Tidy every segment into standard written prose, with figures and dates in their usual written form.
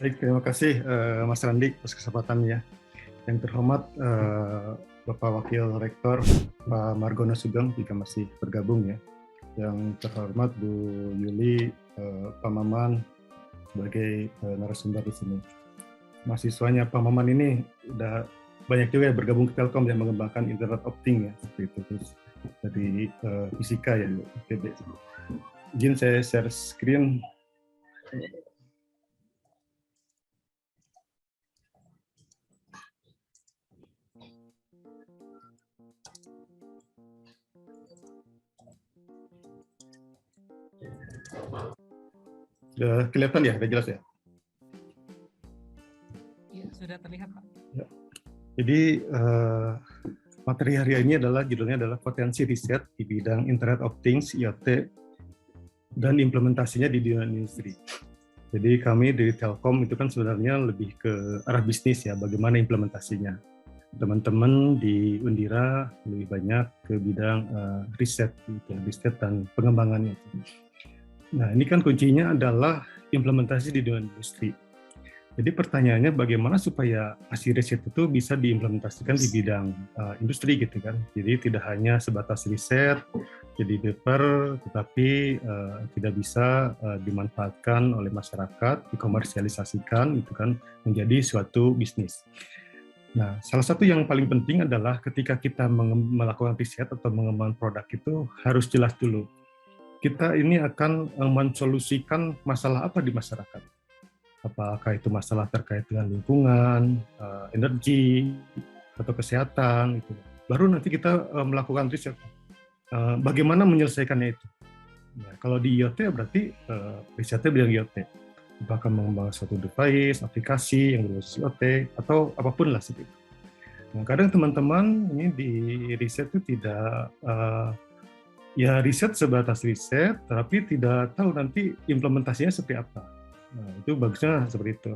Baik, terima kasih Mas Randi atas kesempatannya. Yang terhormat Bapak Wakil Rektor Pak Margono Sugeng jika masih bergabung ya. Yang terhormat Bu Yuli Pak Maman sebagai narasumber di sini. Mahasiswanya Pak Maman ini udah banyak juga yang bergabung ke Telkom yang mengembangkan Internet of Things ya, seperti itu. Terus dari fisika ya, ITB. Izin saya share screen. Sudah kelihatan ya, sudah jelas ya? Iya, sudah terlihat, Pak. Ya. Jadi materi hari ini judulnya adalah potensi riset di bidang Internet of Things, IoT, dan implementasinya di dunia industri. Jadi kami dari Telkom itu kan sebenarnya lebih ke arah bisnis ya, bagaimana implementasinya. Teman-teman di Undira lebih banyak ke bidang riset, gitu, riset dan pengembangannya. Nah ini kan kuncinya adalah implementasi di dunia industri. Jadi pertanyaannya bagaimana supaya hasil riset itu bisa diimplementasikan di bidang industri gitu kan. Jadi tidak hanya sebatas riset, jadi paper, tetapi tidak bisa dimanfaatkan oleh masyarakat, dikomersialisasikan gitu kan menjadi suatu bisnis. Nah, salah satu yang paling penting adalah ketika kita melakukan riset atau mengembangkan produk itu harus jelas dulu. Kita ini akan mensolusikan masalah apa di masyarakat. Apakah itu masalah terkait dengan lingkungan, energi, atau kesehatan, gitu. Baru nanti kita melakukan riset. Bagaimana menyelesaikannya itu? Nah, kalau di IoT berarti risetnya bidang IoT. Apakah mengembangkan suatu device, aplikasi yang berbasis IoT, atau apapun lah seperti itu. Nah, kadang teman-teman ini di riset itu tidak ya riset sebatas riset, tapi tidak tahu nanti implementasinya seperti apa. Nah, itu bagusnya seperti itu.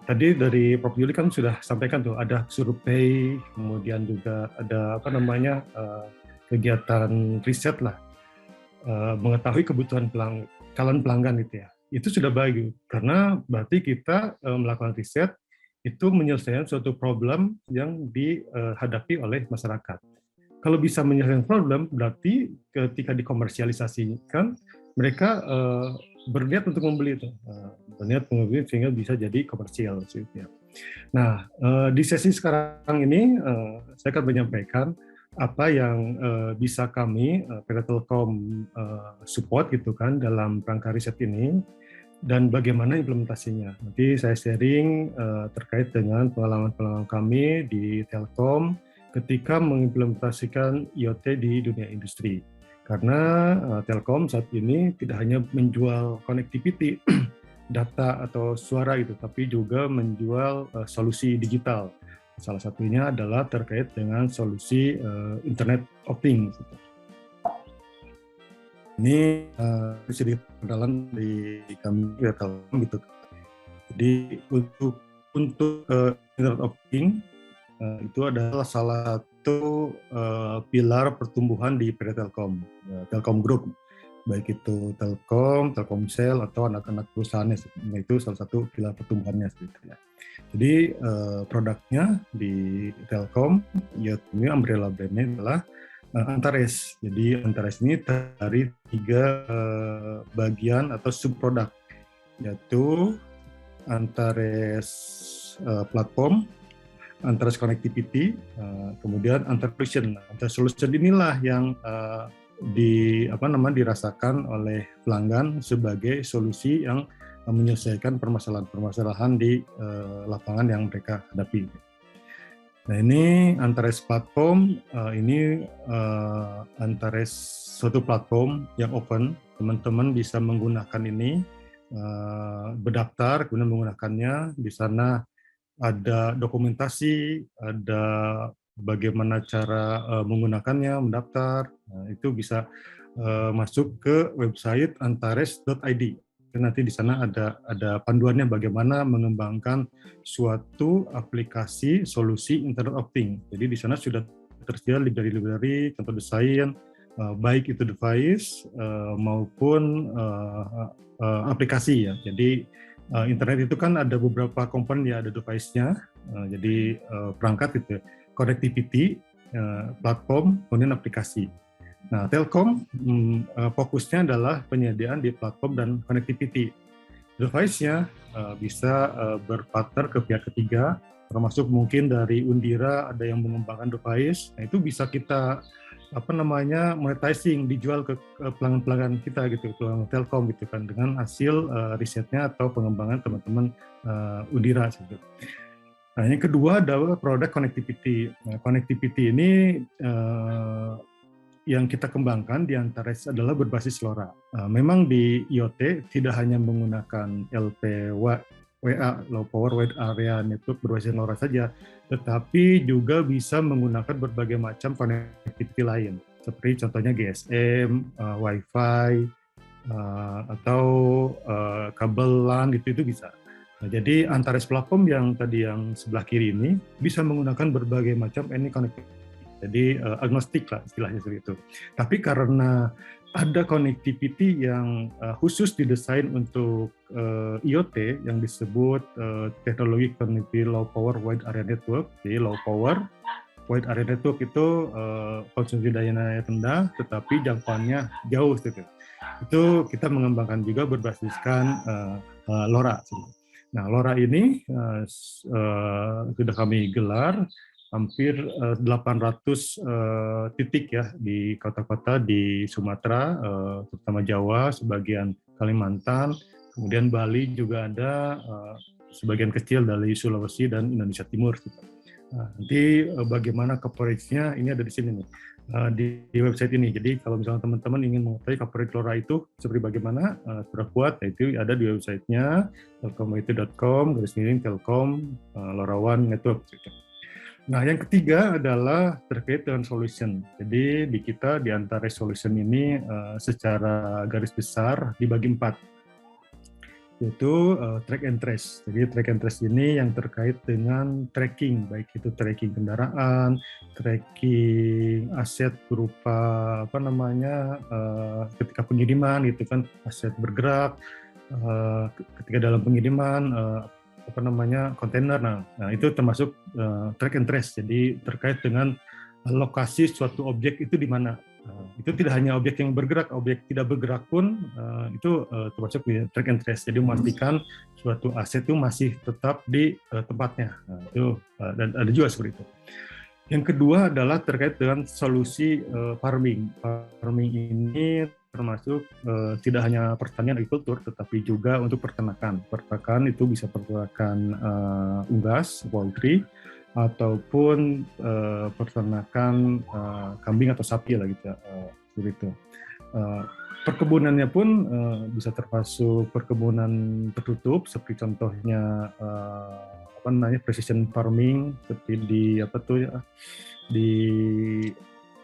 Tadi dari Prof. Yuli kan sudah sampaikan tuh ada survei, kemudian juga ada kegiatan riset lah, mengetahui kebutuhan calon pelanggan itu ya. Itu sudah bagus karena berarti kita melakukan riset itu menyelesaikan suatu problem yang dihadapi oleh masyarakat. Kalau bisa menyelesaikan problem, berarti ketika dikomersialisasikan, mereka berniat untuk membeli itu, berniat membeli sehingga bisa jadi komersial. Nah, di sesi sekarang ini saya akan menyampaikan apa yang bisa kami PT Telkom support gitu kan dalam rangka riset ini dan bagaimana implementasinya. Nanti saya sharing terkait dengan pengalaman-pengalaman kami di Telkom ketika mengimplementasikan IoT di dunia industri. Karena Telkom saat ini tidak hanya menjual connectivity, data atau suara gitu, tapi juga menjual solusi digital. Salah satunya adalah terkait dengan solusi Internet of Things. Ini sedikit perkenalan di kami ya Telkom gitu. Jadi untuk Internet of Things itu adalah salah satu pilar pertumbuhan di PT Telkom, Telkom Group, baik itu Telkom, Telkomsel atau anak-anak perusahaannya, itu salah satu pilar pertumbuhannya sebetulnya. Jadi produknya di Telkom, ya ini umbrella brandnya adalah Antares. Jadi Antares ini dari 3 bagian atau subproduk, yaitu Antares platform, Antares connectivity, kemudian Antares solution. Antares solution inilah yang dirasakan oleh pelanggan sebagai solusi yang menyelesaikan permasalahan-permasalahan di lapangan yang mereka hadapi. Nah ini Antares platform, ini Antares suatu platform yang open, teman-teman bisa menggunakan ini, berdaftar, kemudian menggunakannya, di sana ada dokumentasi, ada bagaimana cara menggunakannya, mendaftar, itu bisa masuk ke website antares.id. Nanti di sana ada panduannya bagaimana mengembangkan suatu aplikasi solusi Internet of Things. Jadi di sana sudah tersedia library, contoh desain, baik itu device maupun aplikasi ya. Jadi Internet itu kan ada beberapa komponen ya, ada device-nya, jadi perangkat gitu, connectivity, platform, kemudian aplikasi. Nah, Telkom fokusnya adalah penyediaan di platform dan connectivity. Device-nya bisa berpartner ke pihak ketiga, termasuk mungkin dari Undira ada yang mengembangkan device. Nah, itu bisa kita monetizing, dijual ke pelanggan-pelanggan kita gitu, pelanggan Telkom gitu kan, dengan hasil risetnya atau pengembangan teman-teman Undira gitu. Nah, yang kedua adalah produk connectivity. Nah, connectivity ini yang kita kembangkan di antara adalah berbasis LoRa. Memang di IoT tidak hanya menggunakan LPWA, Low Power Wide Area Network berbasis LoRa saja, tetapi juga bisa menggunakan berbagai macam connectivity lain, seperti contohnya GSM, Wi-Fi, atau kabel LAN itu bisa. Nah, jadi Antares platform yang tadi yang sebelah kiri ini bisa menggunakan berbagai macam any connectivity. Jadi agnostik lah istilahnya seperti itu. Tapi karena ada connectivity yang khusus didesain untuk IoT yang disebut teknologi connectivity low power wide area network. Jadi low power wide area network itu konsumsi dayanya rendah, tetapi jangkauannya jauh gitu. Itu kita mengembangkan juga berbasiskan LoRa. Nah, LoRa ini sudah kami gelar hampir 800 titik ya di kota-kota di Sumatera, terutama Jawa, sebagian Kalimantan, kemudian Bali juga ada, sebagian kecil dari Sulawesi dan Indonesia Timur. Nah, nanti bagaimana coverage-nya ini ada di sini nih, di website ini. Jadi kalau misalnya teman-teman ingin mengetahui coverage LoRa itu seperti bagaimana, sudah kuat, itu ada di website-nya telkom.com/telkom LoRaWAN Network. Nah, yang ketiga adalah terkait dengan solution. Jadi di kita di antara solution ini secara garis besar dibagi 4, yaitu track and trace. Jadi track and trace ini yang terkait dengan tracking, baik itu tracking kendaraan, tracking aset berupa ketika pengiriman gitu kan, aset bergerak, ketika dalam pengiriman kontainer. Nah itu termasuk track and trace. Jadi terkait dengan lokasi suatu objek itu di mana. Itu tidak hanya objek yang bergerak, objek tidak bergerak pun itu termasuk track and trace. Jadi memastikan suatu aset itu masih tetap di tempatnya. Nah, itu dan ada juga seperti itu. Yang kedua adalah terkait dengan solusi farming. Farming ini termasuk tidak hanya pertanian agrikultur, tetapi juga untuk peternakan. Peternakan itu bisa peternakan unggas, poultry, ataupun peternakan kambing atau sapi lah gitu ya, begitu. Perkebunannya pun bisa termasuk perkebunan tertutup, seperti contohnya precision farming, seperti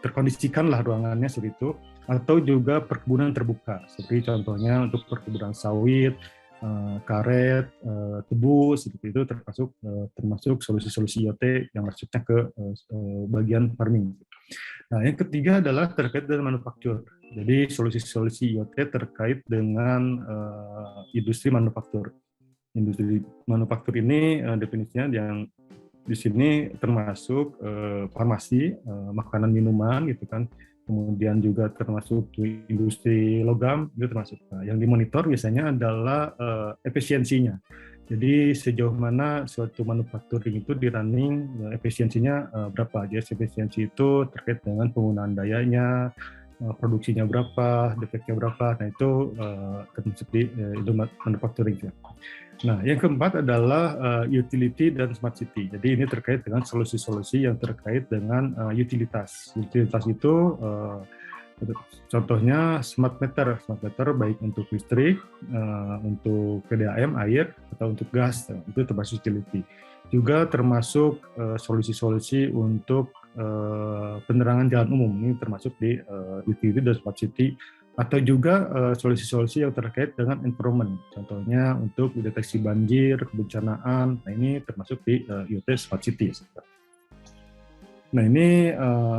terkondisikan lah ruangannya seperti itu, atau juga perkebunan terbuka, seperti contohnya untuk perkebunan sawit, karet, tebu, seperti itu termasuk solusi-solusi IoT yang masuknya ke bagian farming. Nah, yang ketiga adalah terkait dengan manufaktur. Jadi solusi-solusi IoT terkait dengan industri manufaktur. Industri manufaktur ini definisinya yang di sini termasuk farmasi, makanan minuman gitu kan. Kemudian juga termasuk industri logam, itu termasuk. Nah, yang dimonitor biasanya adalah efisiensinya. Jadi sejauh mana suatu manufacturing itu di running, efisiensinya berapa. Jadi efisiensi itu terkait dengan penggunaan dayanya, produksinya berapa, defeknya berapa. Nah itu termasuk di manufacturing. Nah, yang keempat adalah utility dan smart city. Jadi ini terkait dengan solusi-solusi yang terkait dengan utilitas. Utilitas itu contohnya smart meter. Smart meter baik untuk listrik, untuk PDAM, air, atau untuk gas. Itu termasuk utility. Juga termasuk solusi-solusi untuk penerangan jalan umum. Ini termasuk di utility dan smart city. Atau juga solusi-solusi yang terkait dengan environment, contohnya untuk deteksi banjir, kebencanaan. Nah ini termasuk di IoT Smart City. Nah ini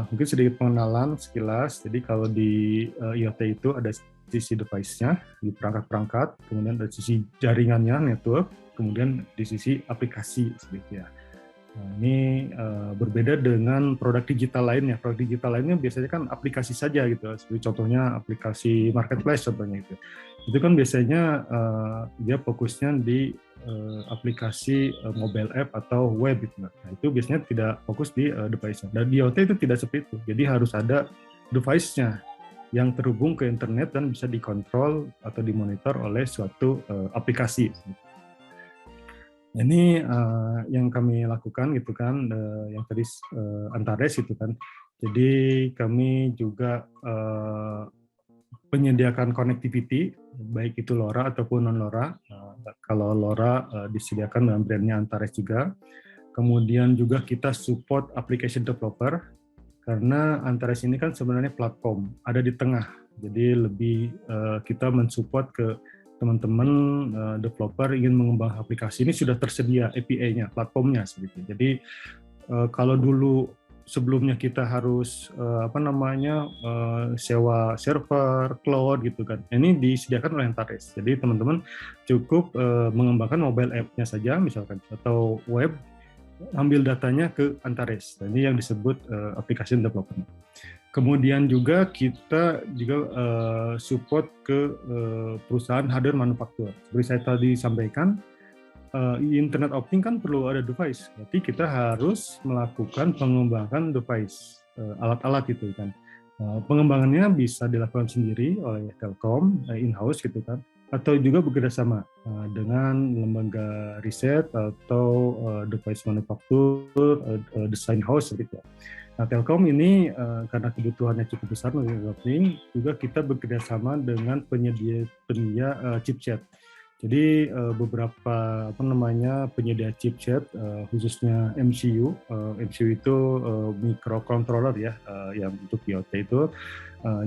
mungkin sedikit pengenalan sekilas. Jadi kalau di IoT itu ada sisi device-nya, di perangkat-perangkat, kemudian dari sisi jaringannya, network, kemudian di sisi aplikasi seperti ya. Nah, ini berbeda dengan produk digital lainnya. Produk digital lainnya biasanya kan aplikasi saja gitu. Seperti contohnya aplikasi marketplace contohnya itu. Itu kan biasanya dia fokusnya di aplikasi mobile app atau web gitu. Nah, itu biasanya tidak fokus di device-nya. Dan di IoT itu tidak seperti itu. Jadi harus ada device-nya yang terhubung ke internet dan bisa dikontrol atau dimonitor oleh suatu aplikasi. Ini yang kami lakukan gitu kan, yang tadi Antares itu kan. Jadi kami juga menyediakan connectivity, baik itu LoRa ataupun non LoRa. Kalau LoRa disediakan dengan brandnya Antares juga. Kemudian juga kita support application developer karena Antares ini kan sebenarnya platform, ada di tengah. Jadi lebih kita mensupport ke teman-teman developer ingin mengembangkan aplikasi ini sudah tersedia API-nya, platformnya seperti itu. Jadi kalau dulu sebelumnya kita harus sewa server, cloud gitu kan. Ini disediakan oleh Antares. Jadi teman-teman cukup mengembangkan mobile app-nya saja misalkan atau web, ambil datanya ke Antares. Ini yang disebut application development. Kemudian juga kita juga support ke perusahaan hardware manufaktur. Seperti saya tadi sampaikan, Internet of Things kan perlu ada device. Berarti kita harus melakukan pengembangan device, alat-alat gitu kan. Pengembangannya bisa dilakukan sendiri oleh Telkom, in-house gitu kan, atau juga bekerjasama dengan lembaga riset atau device manufaktur, design house gitu. Nah, Telkom ini karena kebutuhannya cukup besar juga kita bekerjasama dengan penyedia chipset. Jadi beberapa penyedia chipset khususnya MCU, MCU itu microcontroller ya, yang untuk IoT itu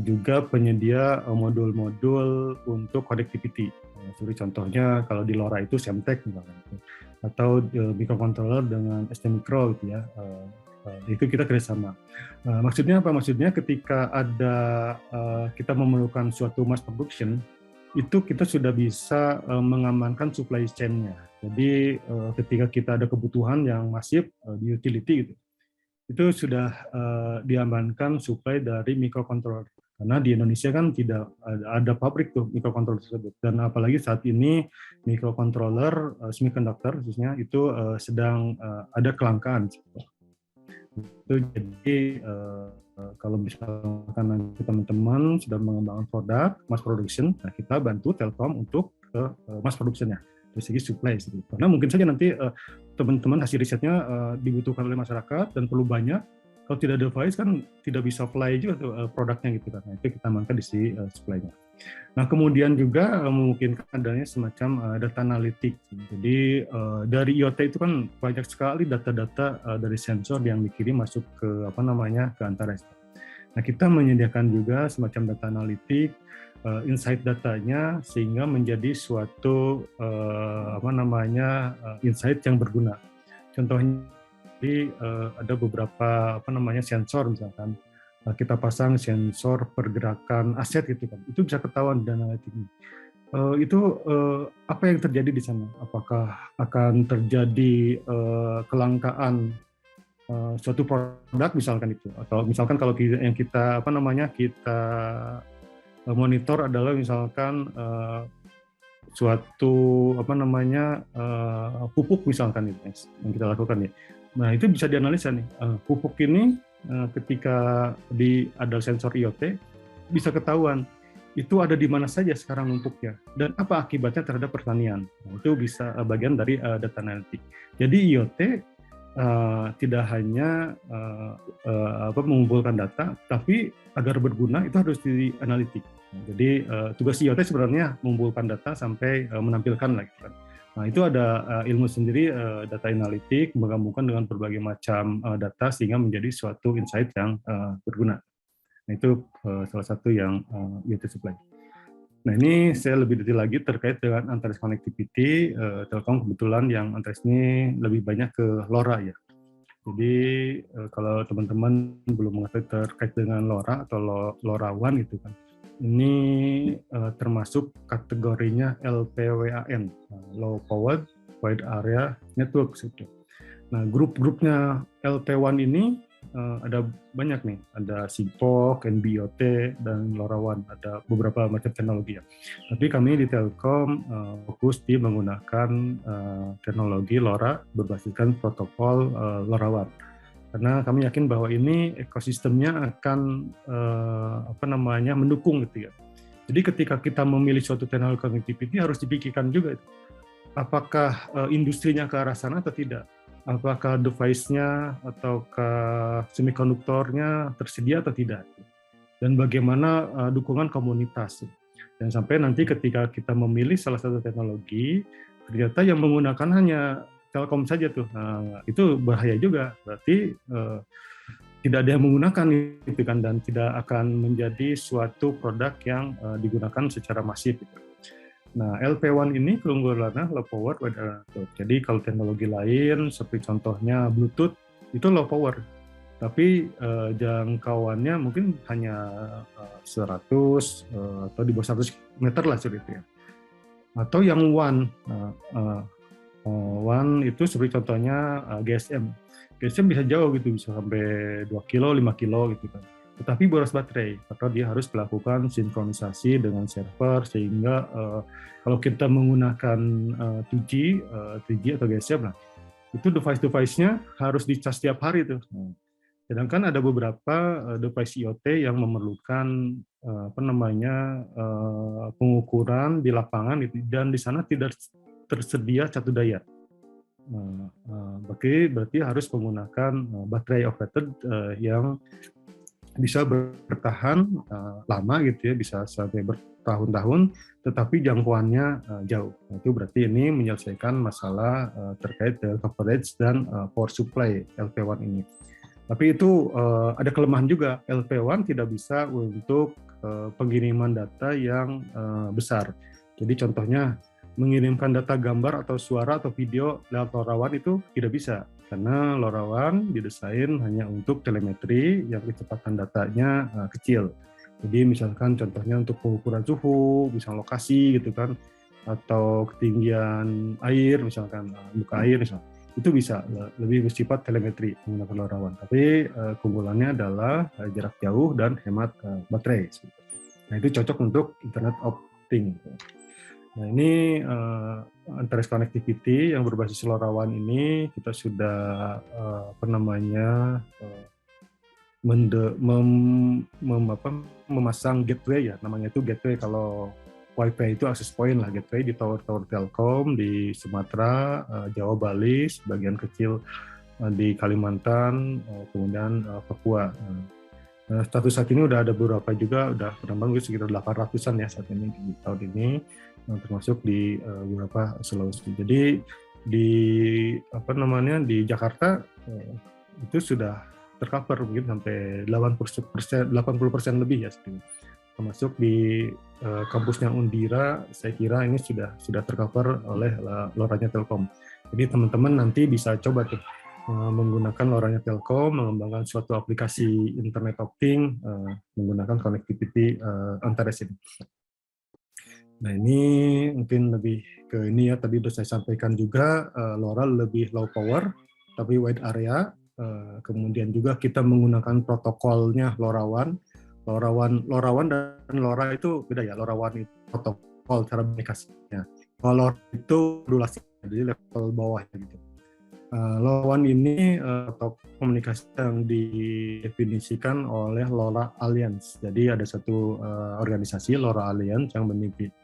juga penyedia modul-modul untuk connectivity. Seperti contohnya kalau di LoRa itu Semtech misalnya, atau microcontroller dengan STMicro gitu ya. Itu kita kerjasama. Maksudnya apa? Maksudnya ketika ada kita memerlukan suatu mass production, itu kita sudah bisa mengamankan supply chain-nya. Jadi ketika kita ada kebutuhan yang masif di utility gitu, itu sudah diamankan supply dari microcontroller. Karena di Indonesia kan tidak ada pabrik tuh microcontroller tersebut. Dan apalagi saat ini microcontroller semiconductor khususnya itu sedang ada kelangkaan. Itu jadi kalau misalkan nanti teman-teman sudah mengembangkan produk mass production, nah kita bantu Telkom untuk mass production-nya dari segi supply. Karena mungkin saja nanti teman-teman hasil risetnya dibutuhkan oleh masyarakat dan perlu banyak. Kalau tidak ada device kan tidak bisa fly juga produknya gitu kan. Nah, itu kita amankan di sisi supply-nya. Nah, kemudian juga memungkinkan adanya semacam data analitik. Jadi dari IoT itu kan banyak sekali data-data dari sensor yang dikirim masuk ke ke Antares. Nah, kita menyediakan juga semacam data analitik, insight datanya sehingga menjadi suatu insight yang berguna. Contohnya ada beberapa sensor misalkan. Kita pasang sensor pergerakan aset gitu kan, itu bisa ketahuan dan analitiknya. Itu apa yang terjadi di sana? Apakah akan terjadi kelangkaan suatu produk misalkan itu, atau misalkan kalau yang kita kita monitor adalah misalkan suatu pupuk misalkan itu yang kita lakukan ya. Nah itu bisa dianalisa nih, pupuk ini ketika ada sensor IoT bisa ketahuan itu ada di mana saja sekarang numpuknya dan apa akibatnya terhadap pertanian. Nah, itu bisa bagian dari data analitik. Jadi IoT tidak hanya mengumpulkan data, tapi agar berguna itu harus dianalitik. Nah, jadi tugas IoT sebenarnya mengumpulkan data sampai menampilkan lah gitu kan. Nah, itu ada ilmu sendiri, data analitik, menggabungkan dengan berbagai macam data sehingga menjadi suatu insight yang berguna. Nah, itu salah satu yang IoT supply. Nah, ini saya lebih detail lagi terkait dengan Antares Connectivity. Telkom kebetulan yang Antares ini lebih banyak ke LoRa ya. Jadi kalau teman-teman belum mengetahui terkait dengan LoRa atau LoRaWAN gitu kan, Ini termasuk kategorinya LPWAN, Low Powered Wide Area Networks itu. Nah, grup-grupnya LP1 ini ada banyak nih, ada Sigfox, NB-IoT, dan LoRaWAN, ada beberapa macam teknologi ya. Tapi kami di Telkom fokus di menggunakan teknologi LoRa berbasiskan protokol LoRaWAN. Karena kami yakin bahwa ini ekosistemnya akan mendukung gitu ya. Jadi ketika kita memilih suatu teknologi connectivity harus dipikirkan juga itu. Apakah industrinya ke arah sana atau tidak? Apakah device-nya atau semikonduktornya tersedia atau tidak? Dan bagaimana dukungan komunitas? Dan sampai nanti ketika kita memilih salah satu teknologi, ternyata yang menggunakan hanya Telkom saja tuh. Nah, itu bahaya juga. Berarti tidak ada yang menggunakan itu kan, dan tidak akan menjadi suatu produk yang digunakan secara masif. Gitu. Nah, LP1 ini keunggulannya low power wide area network. Jadi kalau teknologi lain seperti contohnya Bluetooth itu low power, tapi jangkauannya mungkin hanya 100 atau di bawah 100 meter lah seperti itu ya. Atau yang WAN, WAN itu seperti contohnya GSM. GSM bisa jauh gitu, bisa sampai 2 kilo, 5 kilo gitu kan. Tetapi boros baterai, atau dia harus melakukan sinkronisasi dengan server, sehingga kalau kita menggunakan 3G atau GSM lah, itu device-device-nya harus dicas setiap hari tuh. Sedangkan ada beberapa device IoT yang memerlukan pengukuran di lapangan gitu, dan di sana tidak tersedia catu daya. Berarti harus menggunakan baterai operated yang bisa bertahan lama gitu ya, bisa sampai bertahun-tahun, tetapi jangkauannya jauh. Nah, itu berarti ini menyelesaikan masalah terkait dengan coverage dan power supply LP1 ini. Tapi itu ada kelemahan juga. LP1 tidak bisa untuk pengiriman data yang besar. Jadi contohnya mengirimkan data gambar atau suara atau video lewat LoRaWAN itu tidak bisa. Karena LoRaWAN didesain hanya untuk telemetri yang kecepatan datanya kecil. Jadi misalkan contohnya untuk pengukuran suhu, misalnya lokasi gitu kan, atau ketinggian air, misalkan muka air misalnya, itu bisa lebih bersifat telemetri menggunakan LoRaWAN. Tapi keunggulannya adalah jarak jauh dan hemat baterai. Nah itu cocok untuk Internet of Things. Nah ini Antares Connectivity yang berbasis LoRaWAN ini kita sudah memasang gateway ya, namanya itu gateway kalau Wi-Fi itu access point lah, gateway di tower-tower Telkom di Sumatera, Jawa, Bali, sebagian kecil di Kalimantan, kemudian Papua. Status saat ini udah ada beberapa juga, udah penambang sekitar 800-an ya saat ini di tahun ini, termasuk di beberapa Sulawesi. Jadi di Jakarta itu sudah tercover mungkin sampai 80% lebih ya, termasuk di kampusnya Undira. Saya kira ini sudah tercover oleh LoRa-nya Telkom. Jadi teman-teman nanti bisa coba tuh menggunakan LoRa-nya Telkom, mengembangkan suatu aplikasi Internet of Things menggunakan connectivity Antares ini. Nah ini mungkin lebih ke ini ya, tadi sudah saya sampaikan juga LoRa lebih low power tapi wide area. Kemudian juga kita menggunakan protokolnya LoRaWAN dan LoRa itu beda ya. LoRaWAN itu protokol cara komunikasinya. Kalau LoRa itu durasi, jadi level bawah gitu. LoRaWAN ini atau komunikasi yang didefinisikan oleh LoRa Alliance. Jadi ada satu organisasi LoRa Alliance yang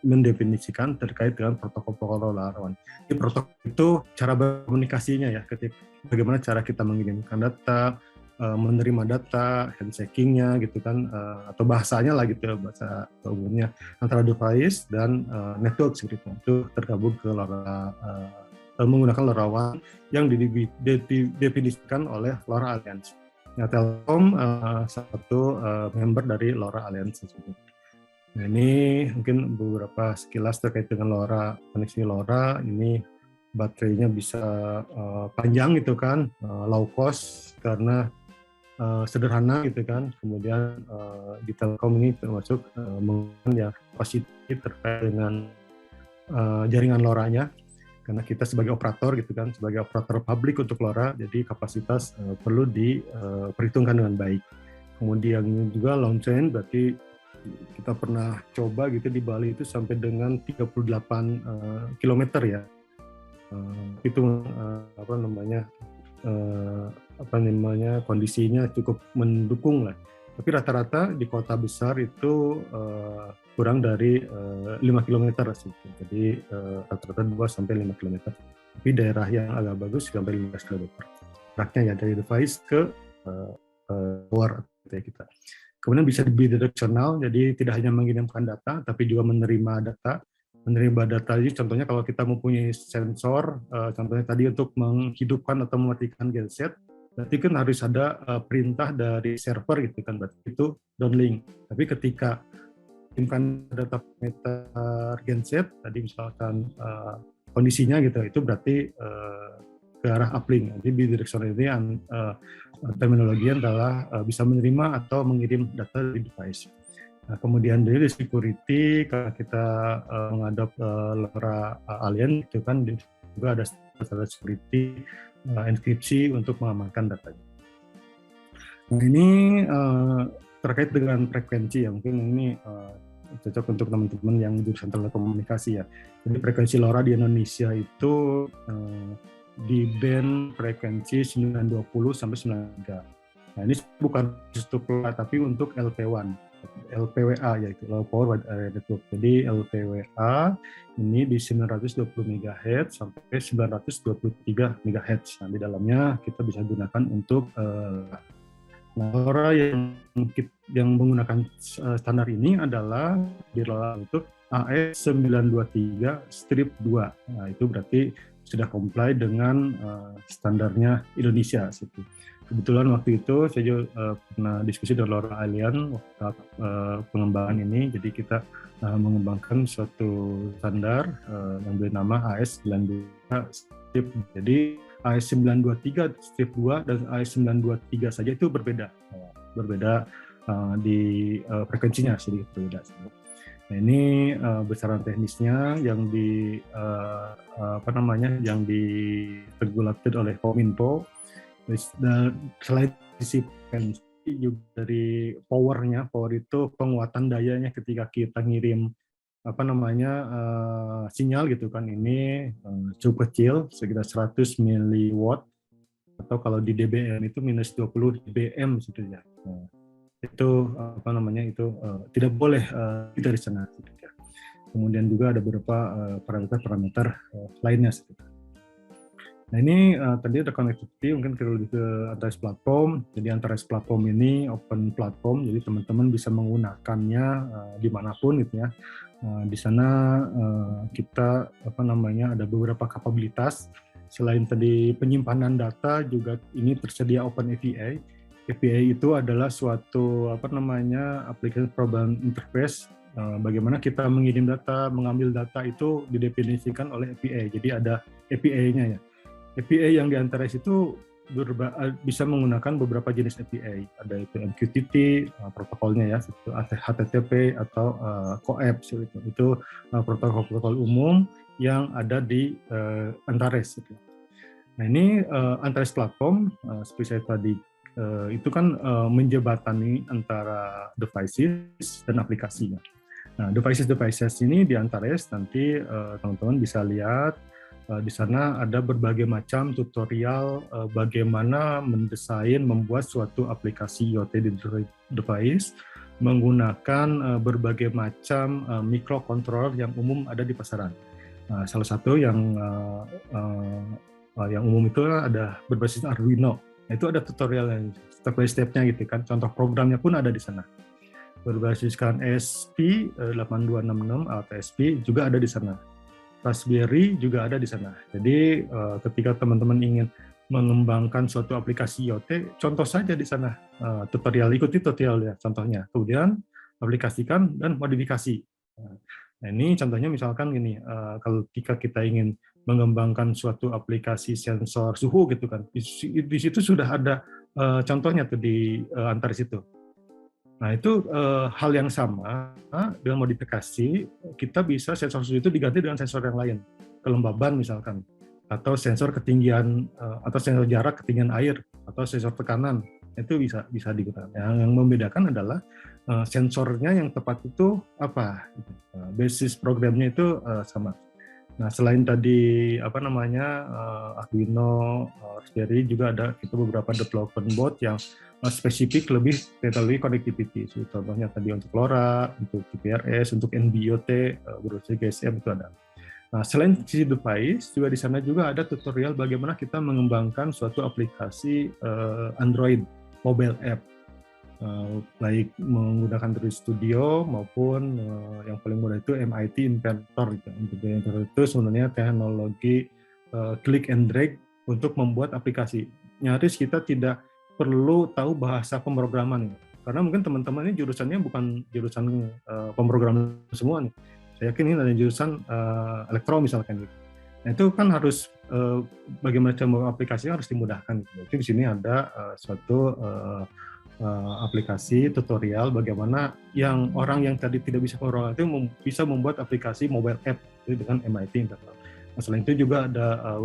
mendefinisikan terkait dengan protokol LoRaWAN. Di protokol itu cara berkomunikasinya ya, bagaimana cara kita mengirimkan data, menerima data, handshaking-nya gitu kan, atau bahasanya lah gitu ya, bahasa umumnya antara device dan network seperti itu tergabung ke LoRa, menggunakan LoRaWAN yang didefinisikan oleh LoRa Alliance. Nah, Telkom satu member dari LoRa Alliance tersebut. Nah, ini mungkin beberapa sekilas terkait dengan LoRa, koneksi LoRa. Ini baterainya bisa panjang gitu kan, low cost karena sederhana gitu kan. Kemudian di Telkom ini termasuk menggunakan ya kapasitas terkait dengan jaringan LoRa-nya, karena kita sebagai operator gitu kan, sebagai operator publik untuk LoRa, jadi kapasitas perlu diperhitungkan dengan baik. Kemudian juga long chain, berarti kita pernah coba gitu di Bali itu sampai dengan 38 km ya. Itu kondisinya cukup mendukung lah. Tapi rata-rata di kota besar itu kurang dari 5 km sih. Jadi rata-rata 2 sampai 5 km. Tapi daerah yang agak bagus sampai 15 km. Jaraknya ya dari device ke tower kita. Kemudian bisa bidirectional, jadi tidak hanya mengirimkan data, tapi juga menerima data. Menerima data ini contohnya kalau kita mempunyai sensor, contohnya tadi untuk menghidupkan atau mematikan genset, berarti kan harus ada perintah dari server gitu kan, berarti itu downlink. Tapi ketika mengirimkan data parameter genset, tadi misalkan kondisinya gitu, itu berarti ke arah uplink. Jadi bidirectional ini terminologi adalah bisa menerima atau mengirim data di device. Nah, kemudian dari security, kalau kita mengadop LoRa Alien, itu kan juga ada standar security enkripsi untuk mengamankan datanya. Nah ini terkait dengan frekuensi ya, mungkin ini cocok untuk teman-teman yang jurusan telekomunikasi ya. Jadi frekuensi LoRa di Indonesia itu di band frekuensi 920 sampai 93. Nah, ini bukan untuk LoRa tapi untuk LP1, LPWA yaitu Low Power Wide Area Network. Jadi LPWA ini di 920 MHz sampai 923 MHz. Nah, di dalamnya kita bisa gunakan untuk LoRa yang menggunakan standar ini adalah untuk AS923-2. Nah, itu berarti sudah comply dengan standarnya Indonesia. Kebetulan waktu itu saya juga pernah diskusi dengan LoRa Alien waktu pengembangan ini, jadi kita mengembangkan suatu standar yang bernama AS92. Jadi AS923-2 dan AS923 saja itu berbeda di frekuensinya sedikit berbeda. Nah, ini besaran teknisnya yang yang diregulated oleh Kominfo. Selain sisi frekuensi juga dari power itu penguatan dayanya ketika kita ngirim sinyal gitu kan, ini cukup kecil sekitar 100 miliwatt, atau kalau di dBm itu minus 20 dBm sebetulnya. Itu tidak boleh dari sana. Kemudian juga ada beberapa parameter lainnya. Nah ini tadi ada connectivity, mungkin kita lebih ke Antares platform. Jadi Antares platform ini open platform, jadi teman-teman bisa menggunakannya dimanapun gitu ya. Di sana kita ada beberapa kapabilitas. Selain tadi penyimpanan data, juga ini tersedia Open API. API itu adalah suatu aplikasi program interface. Bagaimana kita mengirim data, mengambil data itu didefinisikan oleh API. Jadi ada API-nya ya. API yang di Antares itu bisa menggunakan beberapa jenis API. Ada itu MQTT, protokolnya ya, HTTP atau COAP. Itu protokol umum yang ada di Antares. Nah ini Antares platform, seperti saya tadi, itu kan menjembatani antara devices dan aplikasinya. Nah, devices ini di Antares nanti teman-teman bisa lihat. Di sana ada berbagai macam tutorial bagaimana mendesain, membuat suatu aplikasi IoT di device menggunakan berbagai macam microcontroller yang umum ada di pasaran. Salah satu yang umum itu ada berbasis Arduino. Itu ada tutorial yang step by step-nya gitu kan. Contoh programnya pun ada di sana. Berbasiskan ESP8266 atau ESP juga ada di sana. Raspberry juga ada di sana. Jadi ketika teman-teman ingin mengembangkan suatu aplikasi IoT, contoh saja di sana ikuti tutorial ya contohnya. Kemudian aplikasikan dan modifikasi. Nah ini contohnya misalkan gini, kalau ketika kita ingin mengembangkan suatu aplikasi sensor suhu gitu kan, di situ sudah ada contohnya tuh di Antares itu. Nah itu hal yang sama dengan modifikasi, kita bisa sensor suhu itu diganti dengan sensor yang lain, kelembaban misalkan, atau sensor ketinggian atau sensor jarak ketinggian air atau sensor tekanan, itu bisa digunakan. Yang membedakan adalah sensornya yang tepat itu apa, gitu. Basis programnya itu sama. Nah selain tadi Arduino, Raspberry, juga ada kita beberapa development board yang spesifik lebih teknologi connectivity. Contohnya tadi untuk LoRa, untuk GPRS, untuk NB-IoT, berusia GSM itu ada. Nah, selain sisi device, juga di sana juga ada tutorial bagaimana kita mengembangkan suatu aplikasi Android mobile app, baik menggunakan Android Studio maupun yang paling mudah itu MIT Inventor. Inventor itu sebenarnya teknologi click and drag untuk membuat aplikasi. Nyaris kita tidak perlu tahu bahasa pemrograman, karena mungkin teman-teman ini jurusannya bukan jurusan pemrograman semua nih. Saya yakin ini ada jurusan elektro misalkan gitu. Nah itu kan harus bagaimana cara aplikasinya harus dimudahkan. Jadi di sini ada suatu aplikasi tutorial bagaimana yang orang yang tadi tidak bisa pemrograman itu bisa membuat aplikasi mobile app dengan MIT Inventor. Nah, selain itu juga ada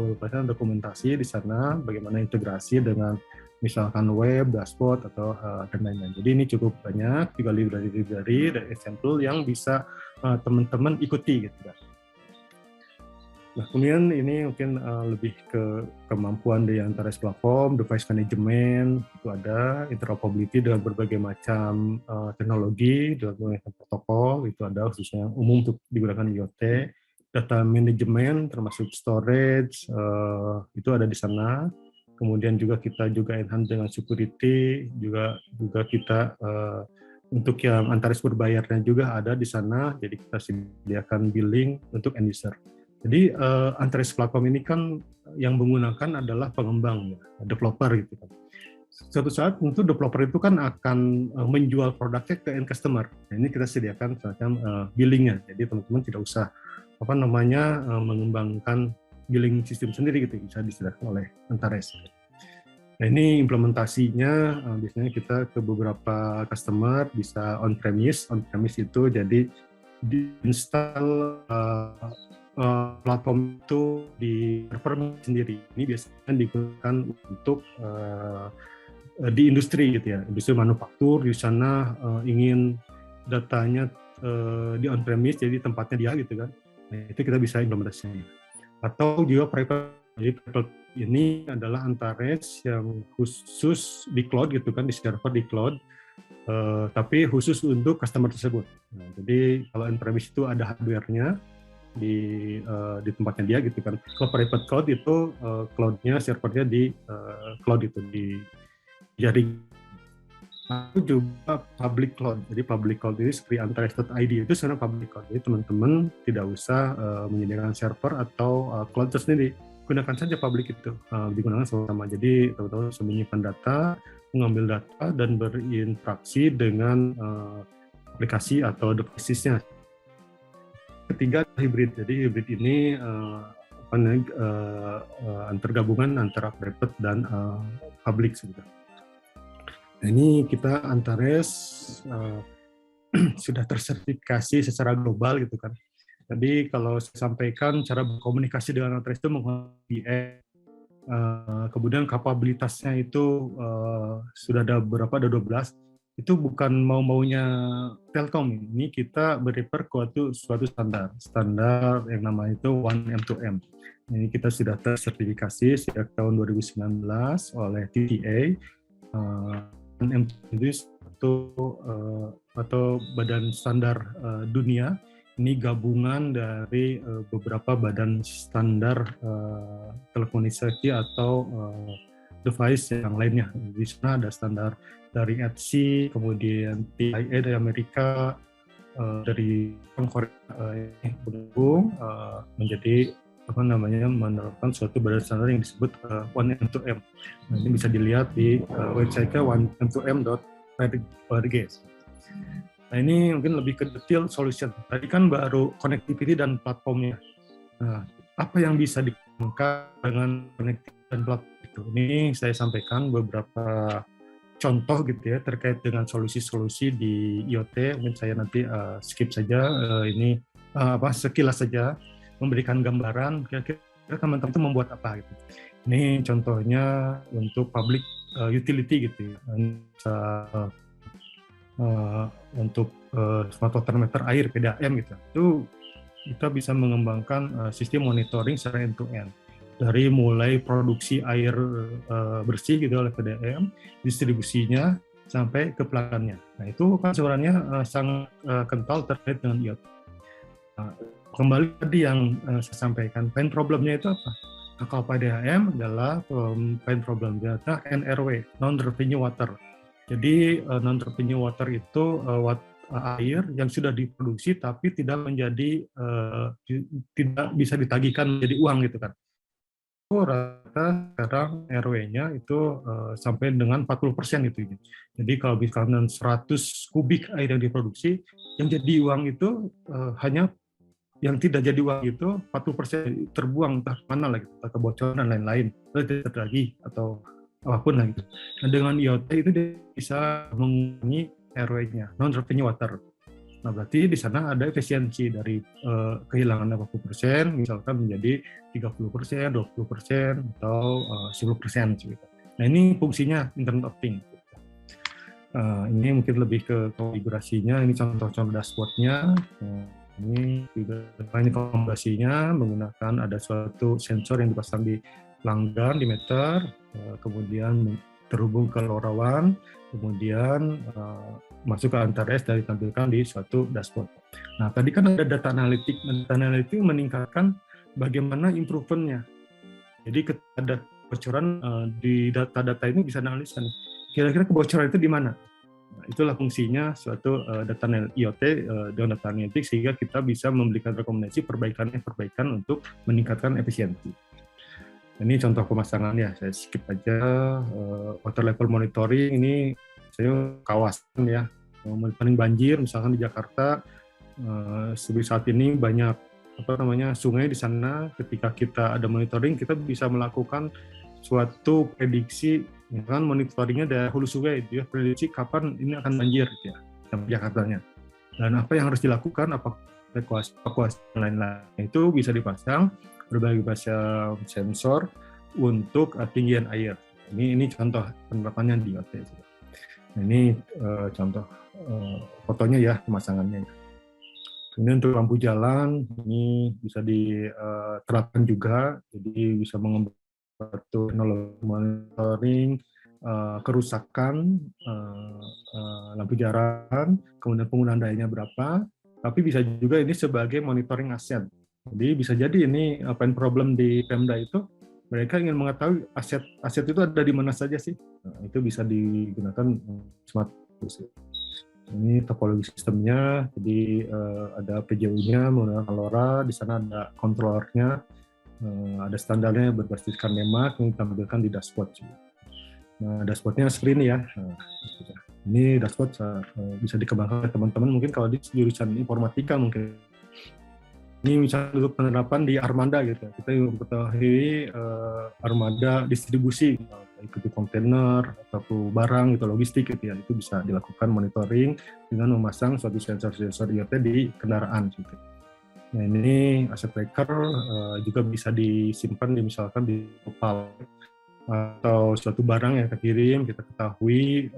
dokumentasi di sana bagaimana integrasi dengan misalkan web, dashboard, atau dan lain-lain. Jadi ini cukup banyak, juga library dan example yang bisa teman-teman ikuti gitu kan. Nah, kemudian ini mungkin lebih ke kemampuan di Antares platform, device management, itu ada interoperability dengan berbagai macam teknologi, dengan berbagai macam protokol, itu ada khususnya yang umum untuk digunakan IoT, data management termasuk storage, itu ada di sana. Kemudian juga kita enhance dengan security, juga kita untuk yang Antares berbayarnya juga ada di sana, jadi kita sediakan billing untuk end user. Jadi Antares platform ini kan yang menggunakan adalah pengembang, developer gitu kan. Suatu saat tentu developer itu kan akan menjual produknya ke end customer. Nah, ini kita sediakan semacam billingnya, jadi teman-teman tidak usah mengembangkan billing sistem sendiri gitu, bisa disediakan oleh Antares. Nah ini implementasinya biasanya kita ke beberapa customer, bisa on-premise itu jadi diinstal platform itu di server sendiri. Ini biasanya digunakan untuk di industri gitu ya, industri manufaktur di sana ingin datanya di on-premise, jadi tempatnya dia gitu kan. Nah, itu kita bisa implementasinya. Atau juga private, jadi private ini adalah Antares yang khusus di cloud gitu kan, di server di cloud, tapi khusus untuk customer tersebut. Nah, jadi kalau on-premise itu ada hardware-nya di tempatnya dia gitu kan. Kalau private cloud itu cloud-nya, servernya di cloud itu di jaring. Aku juga public cloud. Jadi public cloud ini seperti Antares.id itu sebenarnya public cloud. Jadi teman-teman tidak usah menyediakan server atau cloud tersendiri. Gunakan saja public itu. Digunakan sama. Jadi teman-teman bisa menyimpan data, mengambil data, dan berinteraksi dengan aplikasi atau devices-nya. Ketiga, hybrid. Jadi hybrid ini gabungan antara private dan public sebenarnya. Nah, ini kita Antares sudah tersertifikasi secara global gitu kan. Jadi kalau saya sampaikan cara berkomunikasi dengan Antares itu menggunakan kemudian kapabilitasnya itu sudah ada berapa, ada 12. Itu bukan mau-maunya Telkom. Ini kita beriper ke suatu standar yang namanya itu 1M2M. Ini kita sudah tersertifikasi sejak tahun 2019 oleh TTA. 1M itu atau badan standar dunia. Ini gabungan dari beberapa badan standar telekomunikasi atau device yang lainnya. Di sana ada standar dari ETSI, kemudian TIA dari Amerika, dari Korea bergabung menjadi menerapkan suatu badan standar yang disebut 1M2M. Nah, ini bisa dilihat di website-nya 1m2m.org. Nah, ini mungkin lebih ke detail solution. Tadi kan baru connectivity dan platformnya. Nah, apa yang bisa dengan connectivity dan platform itu. Ini saya sampaikan beberapa contoh gitu ya terkait dengan solusi-solusi di IoT. Mungkin saya nanti skip saja ini sekilas saja memberikan gambaran kira-kira teman-teman itu membuat apa gitu. Ini contohnya untuk public utility gitu ya. Untuk smart water meter air PDAM gitu. Itu kita bisa mengembangkan sistem monitoring secara end to end. Dari mulai produksi air bersih gitu oleh PDAM, distribusinya sampai ke pelanggannya. Nah itu kan sebenarnya sangat kental terkait dengan IoT. Nah, kembali tadi yang saya sampaikan, pain problemnya itu apa? Nah, kalau PDAM adalah pain problemnya NRW, non-revenue water. Jadi non-revenue water itu air yang sudah diproduksi tapi tidak menjadi tidak bisa ditagihkan menjadi uang gitu kan. Rata sekarang RW-nya itu sampai dengan 40% itu. Jadi kalau misalkan 100 kubik air yang diproduksi, yang jadi uang itu hanya yang tidak jadi uang itu 40% terbuang entah mana lagi, entah kebocoran dan lain-lain, tidak lagi atau apapun lagi. Nah dengan IoT itu dia bisa mengurangi RW-nya, non-revenue water. Nah, berarti di sana ada efisiensi dari kehilangan 40%, misalkan menjadi 30%, 20%, atau 10%. Gitu. Nah, ini fungsinya Internet of Things. Ini mungkin lebih ke konfigurasinya, ini contoh-contoh dashboard-nya. Ini juga konfigurasinya menggunakan ada suatu sensor yang dipasang di pelanggan, di meter, kemudian terhubung ke LoRaWAN, kemudian masuk ke Antares dan ditampilkan di suatu dashboard. Nah, tadi kan ada data analitik. Data analitik meningkatkan bagaimana improvement-nya. Jadi ketika ada kebocoran di data-data ini bisa analisis. Kira-kira kebocoran itu di mana? Nah, itulah fungsinya suatu data IoT dengan data analitik sehingga kita bisa memberikan rekomendasi perbaikan untuk meningkatkan efisiensi. Ini contoh pemasangan ya, saya skip aja. Water level monitoring ini saya kawasan ya, monitoring banjir misalkan di Jakarta. Seperti saat ini banyak sungai di sana. Ketika kita ada monitoring, kita bisa melakukan suatu prediksi, misalkan monitoringnya dari hulu sungai, dia prediksi kapan ini akan banjir gitu ya, sampai Jakartanya. Dan apa yang harus dilakukan, apa evakuasi dan lain-lain. Itu bisa dipasang berbagai macam sensor untuk ketinggian air. Ini contoh penerapannya di IoT. Ini contoh fotonya ya, pemasangannya. Kemudian untuk lampu jalan, ini bisa diterapkan juga, jadi bisa mengembangkan teknologi monitoring kerusakan lampu jalan, kemudian penggunaan dayanya berapa, tapi bisa juga ini sebagai monitoring aset. Jadi bisa jadi ini pain problem di Pemda itu, mereka ingin mengetahui aset itu ada di mana saja sih. Nah, itu bisa digunakan smart. Ini topologi sistemnya, jadi ada PJU-nya menggunakan LoRa, di sana ada controllernya, ada standarnya berbasiskan Nemak yang ditampilkan di dashboard. Nah, dashboardnya seperti ini ya. Nah, ini dashboard bisa dikembangkan oleh teman-teman mungkin kalau di jurusan informatika mungkin. Ini misalnya untuk penerapan di armada gitu. Kita mengetahui armada distribusi, baik itu kontainer atau barang gitu, logistik gitu ya. Itu bisa dilakukan monitoring dengan memasang suatu sensor-sensor IoT di kendaraan gitu. Nah, ini asset tracker juga bisa disimpan misalkan di kapal atau suatu barang yang terkirim, kita ketahui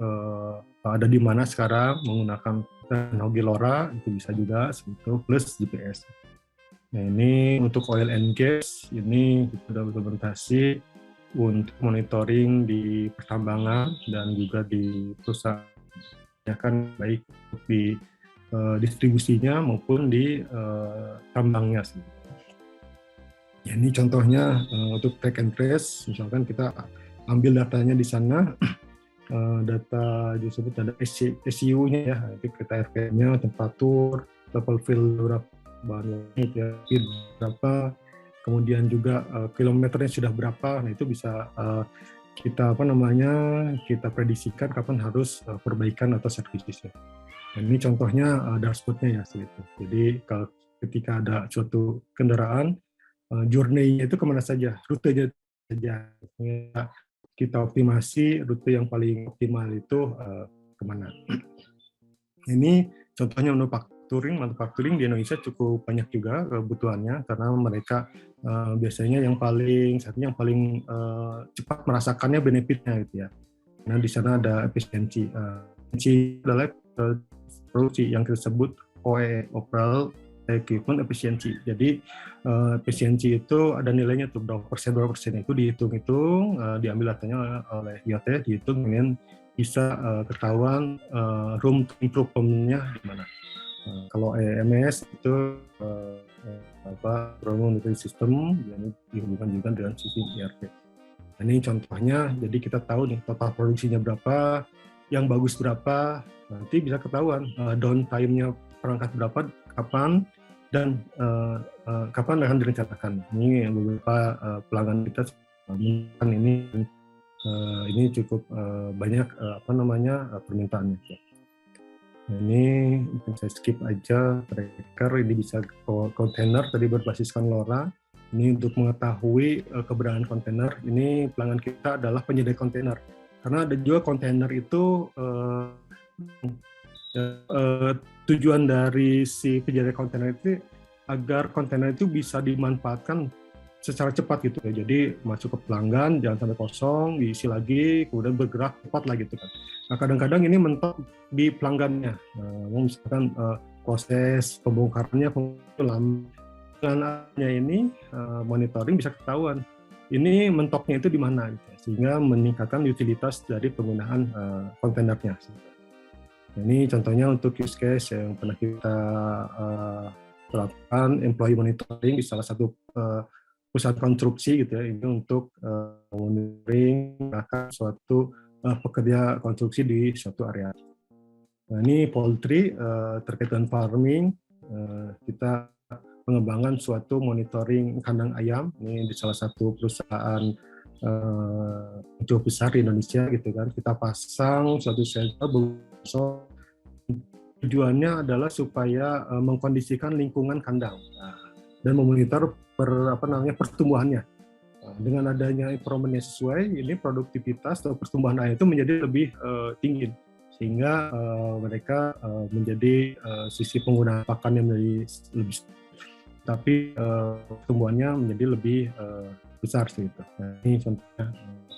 ada di mana sekarang menggunakan teknologi LoRa, itu bisa juga seperti plus GPS. Nah, ini untuk oil and gas, ini sudah implementasi untuk monitoring di pertambangan dan juga di perusahaan, ya kan, baik di distribusinya maupun di tambangnya. Ya, ini contohnya untuk track and trace, misalkan kita ambil datanya di sana, data disebut ada SCU-nya ya, itu kita RPM-nya, temperatur, level fill bahan berapa, kemudian juga kilometernya sudah berapa. Nah, itu bisa kita kita prediksikan kapan harus perbaikan atau servisnya. Dan ini contohnya dashboard-nya ya seperti itu. Jadi kalau ketika ada suatu kendaraan journey-nya itu kemana saja, rutenya saja. Kita optimasi rute yang paling optimal itu kemana. Ini contohnya manufacturing di Indonesia cukup banyak juga kebutuhannya, karena mereka biasanya yang paling cepat merasakannya benefitnya gitu ya. Nah di sana ada efisiensi. Efisiensi adalah produksi yang kita sebut OEE, Overall Equipment Efficiency. Jadi efisiensi itu ada nilainya tuh berapa persen itu dihitung-hitung, diambil datanya oleh IoT, dihitung kemudian bisa ketahuan room to improve-nya di mana. Kalau EMS itu Room Monitoring System, yang dihubungkan juga dengan sistem ERP. Nah, ini contohnya, jadi kita tahu nih total produksinya berapa, yang bagus berapa, nanti bisa ketahuan downtime-nya perangkat berapa, kapan, dan kapan akan direncanakan. Ini beberapa pelanggan kita menggunakan ini cukup banyak permintaannya. Ini mungkin saya skip aja, tracker ini bisa kontainer tadi berbasiskan LoRa. Ini untuk mengetahui keberadaan kontainer. Ini pelanggan kita adalah penyedia kontainer. Karena ada juga kontainer itu tujuan dari si penyedia kontainer itu agar kontainer itu bisa dimanfaatkan secara cepat gitu ya. Jadi masuk ke pelanggan, jangan sampai kosong, diisi lagi, kemudian bergerak cepat lah gitu kan. Nah kadang-kadang ini mentok di pelanggannya. Misalkan proses pembongkarannya lama. Dengan adanya ini monitoring bisa ketahuan ini mentoknya itu di mana gitu, sehingga meningkatkan utilitas dari penggunaan kontainernya. Nah, ini contohnya untuk use case yang pernah kita terapkan, employee monitoring di salah satu pusat konstruksi gitu ya, ini untuk monitoring suatu pekerja konstruksi di suatu area. Nah, ini poultry terkait dengan farming, kita pengembangan suatu monitoring kandang ayam ini di salah satu perusahaan cukup besar di Indonesia gitu kan. Kita pasang suatu sensor, tujuannya adalah supaya mengkondisikan lingkungan kandang dan memonitor pertumbuhannya. Dengan adanya environment yang sesuai, ini produktivitas atau pertumbuhan ayam itu menjadi lebih tinggi, sehingga mereka menjadi sisi penggunaan pakan yang menjadi lebih, tapi pertumbuhannya menjadi lebih besar sih itu. Nah, ini contohnya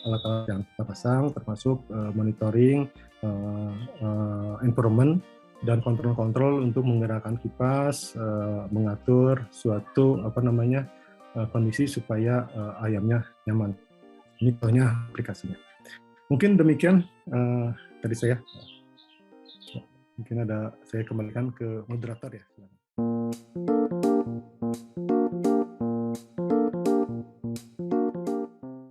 alat-alat yang kita pasang, termasuk monitoring environment dan kontrol-kontrol untuk menggerakkan kipas, mengatur suatu kondisi supaya ayamnya nyaman. Ini contohnya aplikasinya. Mungkin demikian dari saya. Mungkin saya kembalikan ke moderator ya.